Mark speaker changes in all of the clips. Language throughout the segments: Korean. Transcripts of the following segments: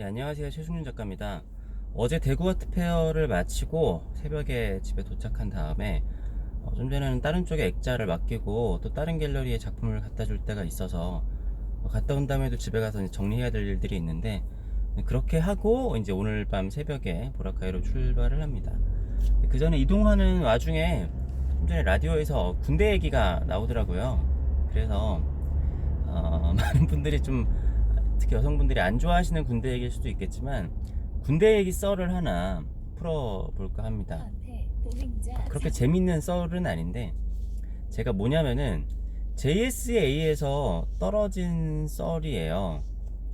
Speaker 1: 예, 안녕하세요. 최승윤 작가입니다. 어제 대구 아트페어를 마치고 새벽에 집에 도착한 다음에 좀 전에는 다른 쪽에 액자를 맡기고 또 다른 갤러리에 작품을 갖다 줄 때가 있어서 갔다 온 다음에도 집에 가서 이제 정리해야 될 일들이 있는데, 그렇게 하고 이제 오늘 밤 새벽에 보라카이로 출발을 합니다. 그 전에 이동하는 와중에 좀 전에 라디오에서 군대 얘기가 나오더라고요. 그래서 많은 분들이 좀, 특히 여성분들이 안 좋아하시는 군대 얘기일 수도 있겠지만 군대 얘기 썰을 하나 풀어볼까 합니다. 그렇게 재밌는 썰은 아닌데, 제가 뭐냐면은 JSA에서 떨어진 썰이에요.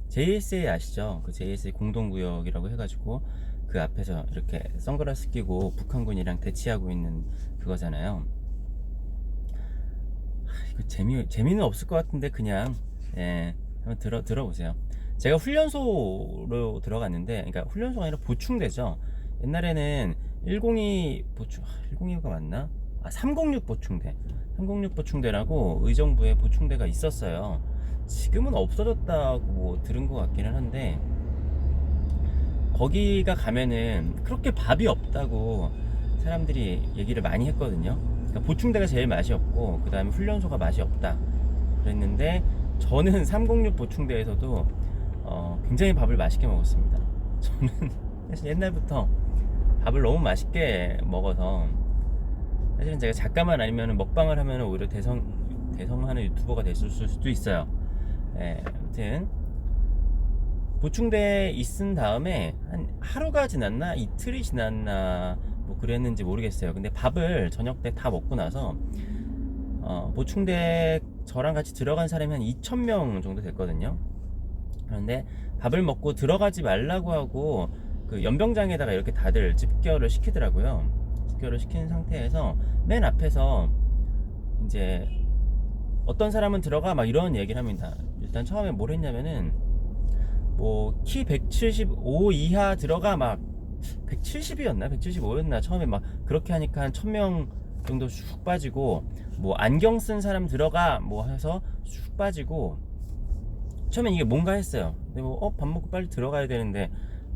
Speaker 1: JSA 아시죠? 그 JSA 공동구역이라고 해가지고 그 앞에서 이렇게 선글라스 끼고 북한군이랑 대치하고 있는 그거잖아요. 이거 재미는 없을 것 같은데 그냥 한번 들어보세요. 제가 훈련소로 들어갔는데, 그러니까 훈련소가 아니라 보충대죠. 옛날에는 102 보충, 102가 맞나? 306 보충대. 306 보충대라고 의정부에 보충대가 있었어요. 지금은 없어졌다고 들은 것 같기는 한데, 거기가 가면은 그렇게 밥이 없다고 사람들이 얘기를 많이 했거든요. 그러니까 보충대가 제일 맛이 없고, 그 다음에 훈련소가 맛이 없다 그랬는데, 저는 306 보충대에서도 굉장히 밥을 맛있게 먹었습니다. 저는 사실 옛날부터 밥을 너무 맛있게 먹어서, 사실은 제가 작가만 아니면 먹방을 하면 오히려 대성하는 유튜버가 됐을 수도 있어요. 아무튼 보충대에 있은 다음에 한 하루가 지났나 이틀이 지났나 뭐 그랬는지 모르겠어요. 근데 밥을 저녁 때 다 먹고 나서 보충대 저랑 같이 들어간 사람이 한 2,000명 정도 됐거든요. 그런데 밥을 먹고 들어가지 말라고 하고 그 연병장에다가 이렇게 다들 집결을 시키더라고요. 집결을 시킨 상태에서 맨 앞에서 이제 어떤 사람은 들어가 막 이런 얘기를 합니다. 일단 처음에 뭘 했냐면은 뭐 키 175 이하 들어가 막 170이었나 175였나 처음에 막 그렇게 하니까 한 1,000명 정도 쑥 빠지고, 뭐 안경 쓴 사람 들어가 뭐 해서 쑥 빠지고, 처음엔 이게 뭔가 했어요. 근데 뭐 밥 먹고 빨리 들어가야 되는데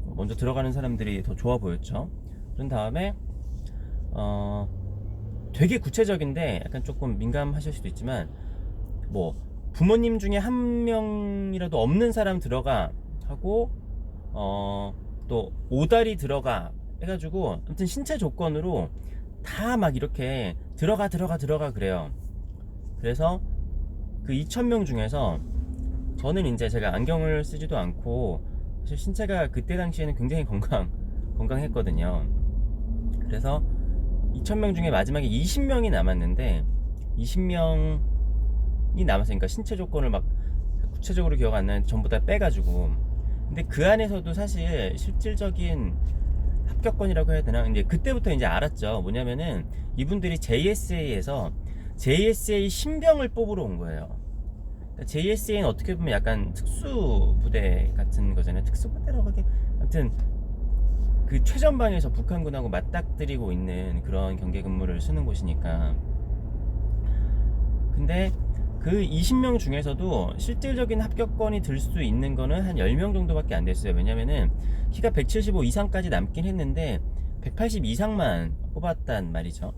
Speaker 1: 먼저 들어가는 사람들이 더 좋아 보였죠. 그런 다음에 되게 구체적인데 약간 조금 민감하실 수도 있지만, 뭐 부모님 중에 한 명이라도 없는 사람 들어가 하고, 또 오다리 들어가 해가지고 아무튼 신체 조건으로 다 막 이렇게 들어가 그래요. 그래서 그 2,000명 중에서 저는 이제 제가 안경을 쓰지도 않고 사실 신체가 그때 당시에는 굉장히 건강했거든요. 그래서 2,000명 중에 마지막에 20명이 남았는데, 20명이 남았으니까 신체 조건을 막 구체적으로 기억 안 나는데 전부 다 빼가지고, 근데 그 안에서도 사실 실질적인 합격권이라고 해야 되나? 이제 그때부터 이제 알았죠. 뭐냐면은 이분들이 JSA에서 JSA 신병을 뽑으러 온 거예요. JSA는 어떻게 보면 약간 특수부대 같은 거잖아요. 특수부대라고 하긴, 아무튼 그 최전방에서 북한군하고 맞닥뜨리고 있는 그런 경계 근무를 쓰는 곳이니까. 근데 그 20명 중에서도 실질적인 합격권이 들 수 있는 거는 한 10명 정도밖에 안 됐어요. 왜냐면은 키가 175 이상까지 남긴 했는데 180 이상만 뽑았단 말이죠.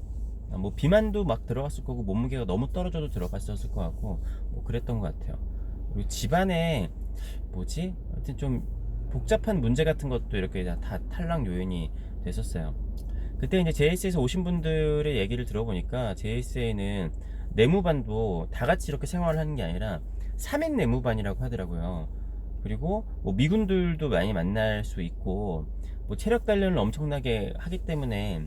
Speaker 1: 뭐 비만도 막 들어갔을 거고, 몸무게가 너무 떨어져도 들어갔었을 것 같고, 뭐 그랬던 것 같아요. 그리고 집안에 뭐지? 하여튼 좀 복잡한 문제 같은 것도 이렇게 다 탈락 요인이 됐었어요. 그때 이제 JS에서 오신 분들의 얘기를 들어보니까 JSA는 내무반도 다 같이 이렇게 생활을 하는 게 아니라 3인 내무반이라고 하더라고요. 그리고 뭐 미군들도 많이 만날 수 있고, 뭐 체력 단련을 엄청나게 하기 때문에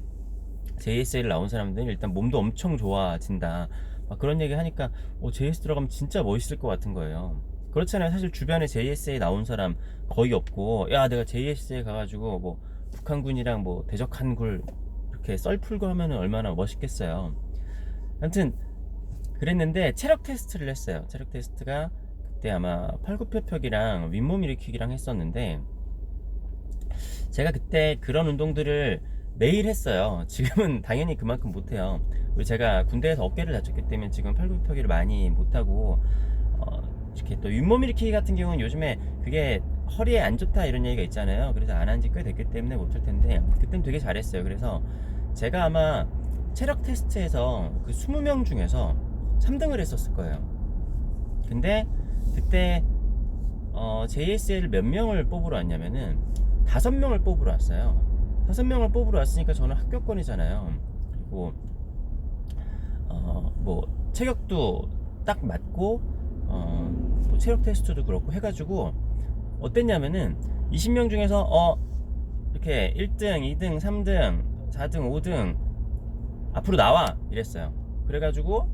Speaker 1: JSA를 나온 사람들은 일단 몸도 엄청 좋아진다, 막 그런 얘기 하니까 JS 들어가면 진짜 멋있을 것 같은 거예요. 그렇잖아요. 사실 주변에 JSA 나온 사람 거의 없고, 야 내가 JSA 가가지고 뭐 북한군이랑 뭐 대적한 굴 이렇게 썰 풀고 하면은 얼마나 멋있겠어요. 아무튼 그랬는데 체력 테스트를 했어요. 체력 테스트가 그때 아마 팔굽혀펴기랑 윗몸 일으키기랑 했었는데, 제가 그때 그런 운동들을 매일 했어요. 지금은 당연히 그만큼 못해요. 그리고 제가 군대에서 어깨를 다쳤기 때문에 지금 팔굽혀펴기를 많이 못하고, 이렇게 또 윗몸 일으키기 같은 경우는 요즘에 그게 허리에 안 좋다 이런 얘기가 있잖아요. 그래서 안 한 지 꽤 됐기 때문에 못할 텐데 그땐 되게 잘했어요. 그래서 제가 아마 체력 테스트에서 그 20명 중에서 3등을 했었을 거예요. 근데 그때 JSL 몇 명을 뽑으러 왔냐면은 5명을 뽑으러 왔어요. 5명을 뽑으러 왔으니까 저는 합격권이잖아요. 그리고 뭐 체격도 딱 맞고 뭐 체력 테스트도 그렇고 해가지고 어땠냐면은 20명 중에서 이렇게 1등, 2등, 3등, 4등, 5등 앞으로 나와 이랬어요. 그래가지고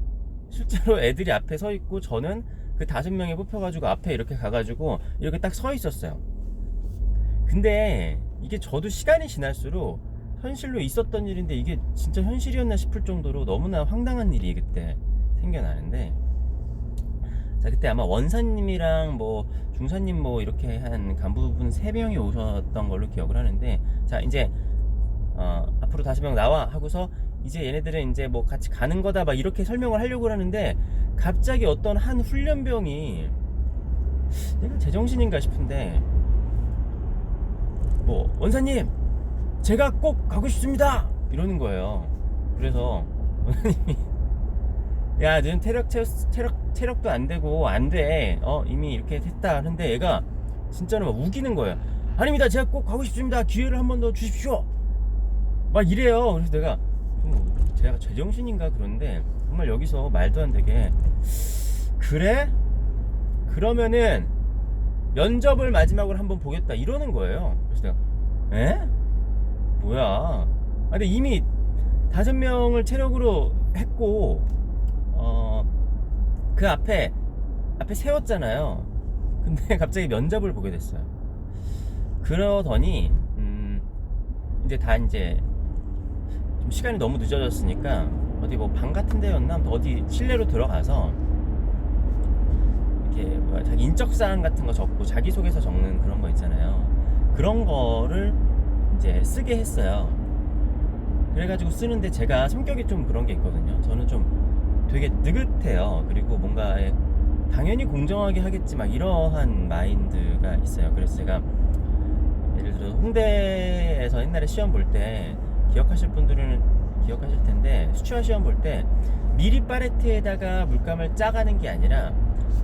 Speaker 1: 실제로 애들이 앞에 서 있고 저는 그 5명이 뽑혀가지고 앞에 이렇게 가가지고 이렇게 딱 서 있었어요. 근데 이게 저도 시간이 지날수록 현실로 있었던 일인데 이게 진짜 현실이었나 싶을 정도로 너무나 황당한 일이 그때 생겨나는데, 자 그때 아마 원사님이랑 뭐 중사님 뭐 이렇게 한 간부분 3명이 오셨던 걸로 기억을 하는데, 자 이제 앞으로 5명 나와 하고서 이제 얘네들은 이제 뭐 같이 가는 거다 막 이렇게 설명을 하려고 하는데, 갑자기 어떤 한 훈련병이 내가 제정신인가 싶은데 뭐 원사님 제가 꼭 가고 싶습니다 이러는 거예요. 그래서 원사님이 야 너는 체력도 안 되고 안 돼. 이미 이렇게 했다 하는데 얘가 진짜로 막 우기는 거예요. 아닙니다. 제가 꼭 가고 싶습니다. 기회를 한 번 더 주십시오. 막 이래요. 그래서 내가 제가 제정신인가 그런데 정말 여기서 말도 안 되게 그래? 그러면은 면접을 마지막으로 한번 보겠다 이러는 거예요. 그래서 내가 에? 뭐야? 근데 이미 5명을 체력으로 했고 그 앞에 세웠잖아요. 근데 갑자기 면접을 보게 됐어요. 그러더니 이제 좀 시간이 너무 늦어졌으니까 어디 뭐 방 같은 데였나 어디 실내로 들어가서 이렇게 뭐야, 자기 인적사항 같은 거 적고 자기소개서 적는 그런 거 있잖아요. 그런 거를 이제 쓰게 했어요. 그래가지고 쓰는데 제가 성격이 좀 그런 게 있거든요. 저는 좀 되게 느긋해요. 그리고 뭔가 당연히 공정하게 하겠지 막 이러한 마인드가 있어요. 그래서 제가 예를 들어 홍대에서 옛날에 시험 볼 때 기억하실 분들은 기억하실 텐데, 수취화 시험 볼 때 미리 팔레트에다가 물감을 짜가는 게 아니라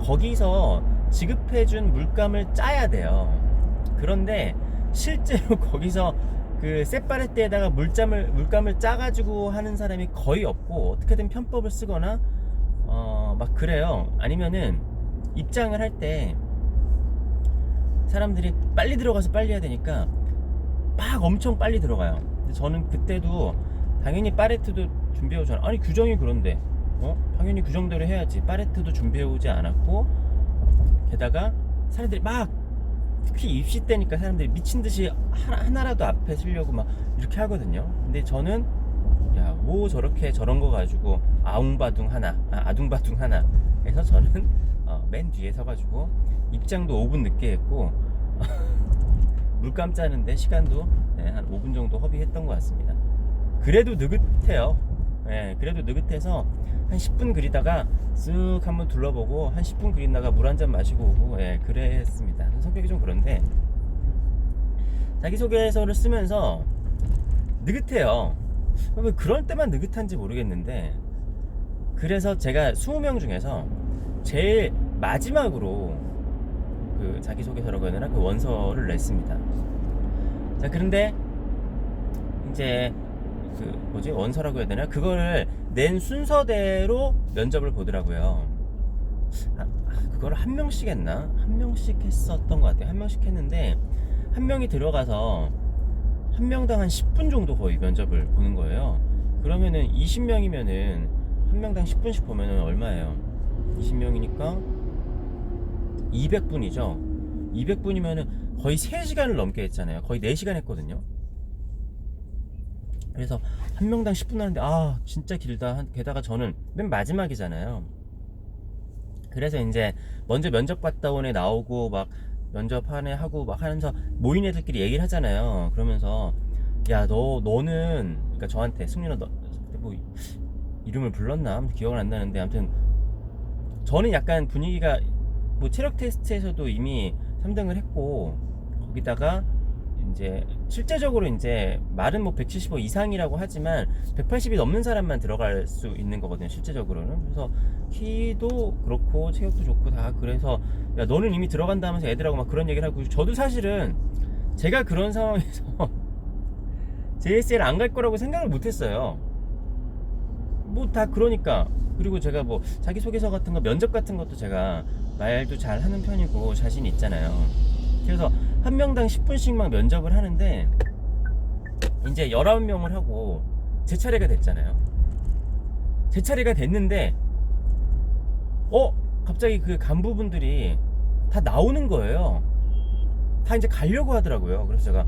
Speaker 1: 거기서 지급해준 물감을 짜야 돼요. 그런데 실제로 거기서 그 셋바레트에다가 물감을 짜가지고 하는 사람이 거의 없고 어떻게든 편법을 쓰거나 막 그래요. 아니면은 입장을 할 때 사람들이 빨리 들어가서 빨리 해야 되니까 막 엄청 빨리 들어가요. 근데 저는 그때도 당연히 팔레트도 준비해오지 않아. 아니 규정이 그런데 당연히 규정대로 해야지. 팔레트도 준비해오지 않았고, 게다가 사람들이 막 특히 입시 때니까 사람들이 미친듯이 하나라도 앞에 쓰려고 막 이렇게 하거든요. 근데 저는 야 뭐 저렇게 저런 거 가지고 아웅바둥 하나 아둥바둥 하나 해서 저는 맨 뒤에 서가지고 입장도 5분 늦게 했고 물감 짜는데 시간도 한 5분 정도 허비했던 것 같습니다. 그래도 느긋해요. 그래도 느긋해서 한 10분 그리다가 쓱 한번 둘러보고 한 10분 그리다가 물 한 잔 마시고 오고 그랬습니다. 성격이 좀 그런데 자기소개서를 쓰면서 느긋해요. 왜 그럴 때만 느긋한지 모르겠는데, 그래서 제가 20명 중에서 제일 마지막으로 그 자기소개서라고 해야 되나? 그 원서를 냈습니다. 자, 그런데 이제 원서라고 해야 되나? 그거를 낸 순서대로 면접을 보더라고요. 그걸 한 명씩 했나? 한 명씩 했었던 것 같아요. 한 명씩 했는데 한 명이 들어가서 한 명당 한 10분 정도 거의 면접을 보는 거예요. 그러면은 20명이면은 한 명당 10분씩 보면은 얼마예요? 20명이니까 200분이죠. 200분이면은 거의 3시간을 넘게 했잖아요. 거의 4시간 했거든요. 그래서 한 명당 10분 하는데 진짜 길다. 게다가 저는 맨 마지막이잖아요. 그래서 이제 먼저 면접 갔다 온 애 나오고 막 면접하네 하고 막 하면서 모인 애들끼리 얘기를 하잖아요. 그러면서 야 너는 그러니까 저한테 승윤아 너 뭐 이름을 불렀나 기억은 안 나는데, 아무튼 저는 약간 분위기가 뭐 체력 테스트에서도 이미 3등을 했고, 거기다가 이제 실제적으로 이제 말은 뭐 175 이상이라고 하지만 180이 넘는 사람만 들어갈 수 있는 거거든요, 실제적으로는. 그래서 키도 그렇고 체격도 좋고 다 그래서 야 너는 이미 들어간다면서 애들하고 막 그런 얘기를 하고, 저도 사실은 제가 그런 상황에서 JSL 안 갈 거라고 생각을 못 했어요. 뭐 다 그러니까. 그리고 제가 뭐 자기소개서 같은 거, 면접 같은 것도 제가 말도 잘 하는 편이고 자신이 있잖아요. 그래서 한 명당 10분씩 막 면접을 하는데, 이제 19명을 하고 제 차례가 됐잖아요. 제 차례가 됐는데 갑자기 그 간부분들이 다 나오는 거예요. 다 이제 가려고 하더라고요. 그래서 제가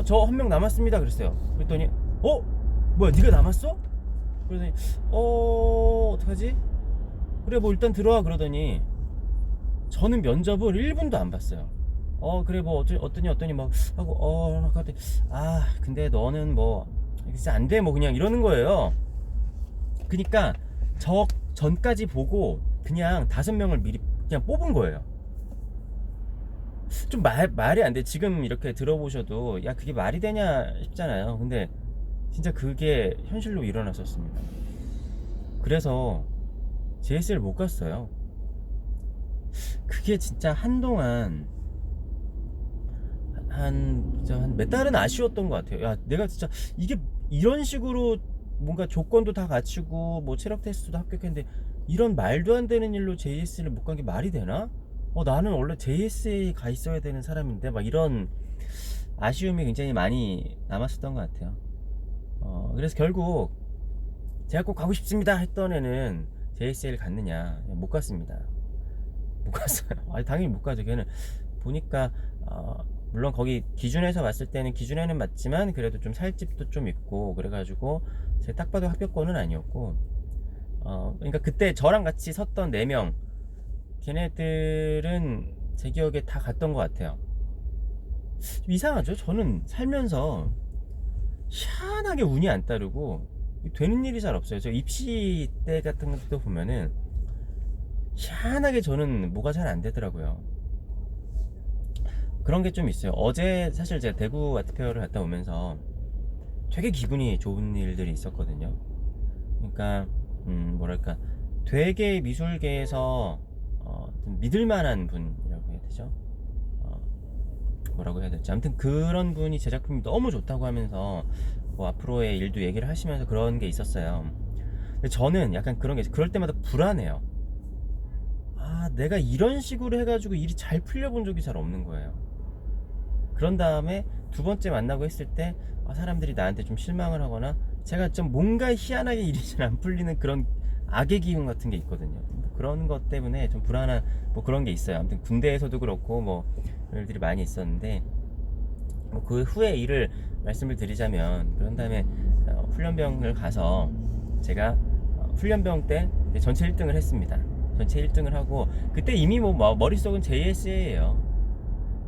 Speaker 1: 저 한 명 남았습니다 그랬어요. 그랬더니 뭐야 네가 남았어? 그러더니 어떡하지? 그래 뭐 일단 들어와 그러더니 저는 면접을 1분도 안 봤어요. 그래 뭐 어떠니 막 하고 근데 너는 뭐 진짜 안 돼 뭐 그냥 이러는 거예요. 그니까 저 전까지 보고 그냥 5명을 미리 그냥 뽑은 거예요. 좀 말이 안 돼. 지금 이렇게 들어보셔도 야 그게 말이 되냐 싶잖아요. 근데 진짜 그게 현실로 일어났었습니다. 그래서 JS를 못 갔어요. 그게 진짜 한동안 한 몇 달은 아쉬웠던 것 같아요. 야 내가 진짜 이게 이런 식으로 뭔가 조건도 다 갖추고 뭐 체력 테스트도 합격했는데 이런 말도 안 되는 일로 JS를 못 간 게 말이 되나? 나는 원래 JS에 가 있어야 되는 사람인데 막 이런 아쉬움이 굉장히 많이 남았었던 것 같아요. 그래서 결국 제가 꼭 가고 싶습니다 했던 애는 JSL 갔느냐? 못 갔습니다. 못 갔어요. 당연히 못 가죠. 걔는 보니까 물론 거기 기준에서 봤을 때는 기준에는 맞지만 그래도 좀 살집도 좀 있고 그래가지고 제가 딱 봐도 합격권은 아니었고, 그러니까 그때 저랑 같이 섰던 4명 걔네들은 제 기억에 다 갔던 것 같아요. 좀 이상하죠? 저는 살면서 희한하게 운이 안 따르고 되는 일이 잘 없어요. 저 입시 때 같은 것도 보면은 희한하게 저는 뭐가 잘 안 되더라고요. 그런 게 좀 있어요. 어제 사실 제가 대구 아트페어를 갔다 오면서 되게 기분이 좋은 일들이 있었거든요. 그러니까 뭐랄까 되게 미술계에서 좀 믿을만한 분이라고 해야 되죠. 뭐라고 해야 될지 아무튼 그런 분이 제 작품이 너무 좋다고 하면서 뭐 앞으로의 일도 얘기를 하시면서 그런 게 있었어요. 근데 저는 약간 그런 게 그럴 때마다 불안해요. 내가 이런 식으로 해가지고 일이 잘 풀려본 적이 잘 없는 거예요. 그런 다음에 두 번째 만나고 했을 때 사람들이 나한테 좀 실망을 하거나 제가 좀 뭔가 희한하게 일이 잘 안 풀리는 그런 악의 기운 같은 게 있거든요. 그런 것 때문에 좀 불안한 뭐 그런 게 있어요. 아무튼 군대에서도 그렇고 뭐 그런 일들이 많이 있었는데, 뭐 그 후에 일을 말씀을 드리자면, 그런 다음에 훈련병을 가서 제가 훈련병 때 전체 1등을 했습니다. 전체 1등을 하고 그때 이미 뭐 머릿속은 JSA예요.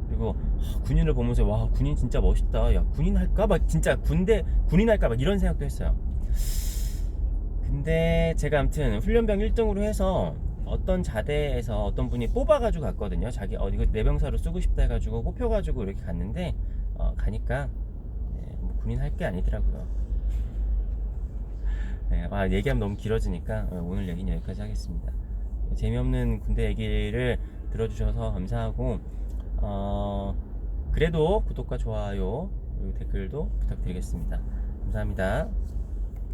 Speaker 1: 그리고 군인을 보면서 와 군인 진짜 멋있다. 야 군인 할까? 막 진짜 군인 할까? 막 이런 생각도 했어요. 근데 제가 아무튼 훈련병 1등으로 해서 어떤 자대에서 어떤 분이 뽑아가지고 갔거든요. 자기 이거 내병사로 쓰고 싶다 해가지고 뽑혀가지고 이렇게 갔는데 가니까 뭐 군인 할 게 아니더라고요. 얘기하면 너무 길어지니까 오늘 얘기는 여기까지 하겠습니다. 재미없는 군대 얘기를 들어주셔서 감사하고 그래도 구독과 좋아요 그리고 댓글도 부탁드리겠습니다. 감사합니다.